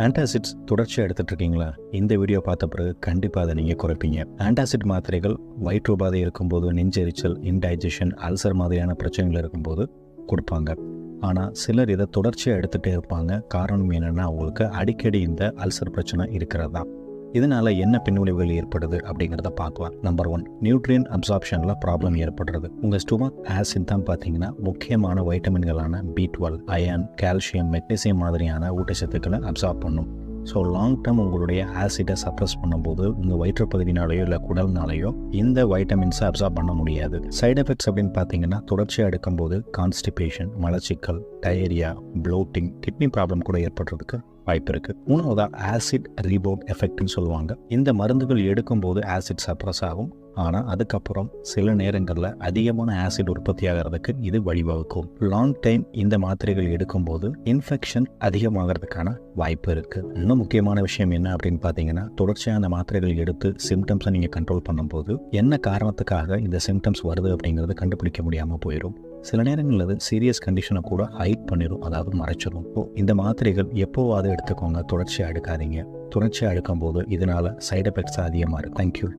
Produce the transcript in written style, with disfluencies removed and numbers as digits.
Antacids தொடர்ச்சியாக எடுத்துகிட்டு இருக்கீங்களா? இந்த வீடியோ பார்த்த பிறகு கண்டிப்பாக அதை நீங்கள் குறைப்பீங்க. ஆன்டாசிட் மாத்திரைகள் வயிற்றுபாதை இருக்கும்போது, நெஞ்செரிச்சல், இன்டைஜஷன், அல்சர் மாதிரியான பிரச்சனைகள் இருக்கும்போது கொடுப்பாங்க. ஆனால் சிலர் இதை தொடர்ச்சியாக எடுத்துகிட்டே இருப்பாங்க. காரணம் என்னென்னா, அவங்களுக்கு அடிக்கடி இந்த அல்சர் பிரச்சனை இருக்கிறது தான். இதனால் என்ன பின்விளைவுகள் ஏற்படுது அப்படிங்கிறத பார்க்கலாம். நம்பர் 1, நியூட்ரியன் அப்சார்ப்ஷனில் ப்ராப்ளம் ஏற்படுறது. உங்கள் ஸ்டொமக் ஆசிட் தான் பார்த்தீங்கன்னா முக்கியமான வைட்டமின்களான B12, அயன், கால்சியம், மெக்னீசியம் மாதிரியான ஊட்டச்சத்துக்களை அப்சார்ப் பண்ணும். ஸோ லாங் டேர்ம் உங்களுடைய ஆசிட்டை சப்ரஸ் பண்ணும்போது உங்கள் வயிற்றுப்பகுதினாலேயோ இல்லை குடல்னாலேயோ இந்த வைட்டமின்ஸை அப்சார்ப் பண்ண முடியாது. சைடு எஃபெக்ட்ஸ் அப்படின்னு பார்த்தீங்கன்னா, தொடர்ச்சியாக எடுக்கும்போது கான்ஸ்டிபேஷன், மலச்சிக்கல், டயரியா, ப்ளோட்டிங், கிட்னி ப்ராப்ளம் கூட ஏற்படுறதுக்கு வாய்ப்பு இருக்குது. மூணாவதாக ஆசிட் ரீபவுண்ட் எஃபெக்ட்னு சொல்லுவாங்க. இந்த மருந்துகள் எடுக்கும்போது ஆசிட் சப்ரஸ் ஆகும். ஆனால் அதுக்கப்புறம் சில நேரங்களில் அதிகமான ஆசிட் உற்பத்தி ஆகிறதுக்கு இது வழிவகுக்கும். லாங் டைம் இந்த மாத்திரைகள் எடுக்கும்போது இன்ஃபெக்ஷன் அதிகமாகிறதுக்கான வாய்ப்பு இருக்குது. இன்னும் முக்கியமான விஷயம் என்ன அப்படின்னு பார்த்தீங்கன்னா, தொடர்ச்சியாக அந்த மாத்திரைகள் எடுத்து சிம்டம்ஸை நீங்கள் கண்ட்ரோல் பண்ணும்போது என்ன காரணத்துக்காக இந்த சிம்டம்ஸ் வருது அப்படிங்கிறது கண்டுபிடிக்க முடியாமல் போயிடும். சில நேரங்களில் அது சீரியஸ் கண்டிஷனை கூட ஹைட் பண்ணிடும், அதாவது மறைச்சிடும். இந்த மாத்திரைகள் எப்போவாது எடுத்துக்கோங்க, தொடர்ச்சியாக எடுக்காதீங்க. தொடர்ச்சியாக எடுக்கும்போது இதனால் சைடு எஃபெக்ட்ஸ் அதிகமாக இருக்கும். தேங்க்யூ.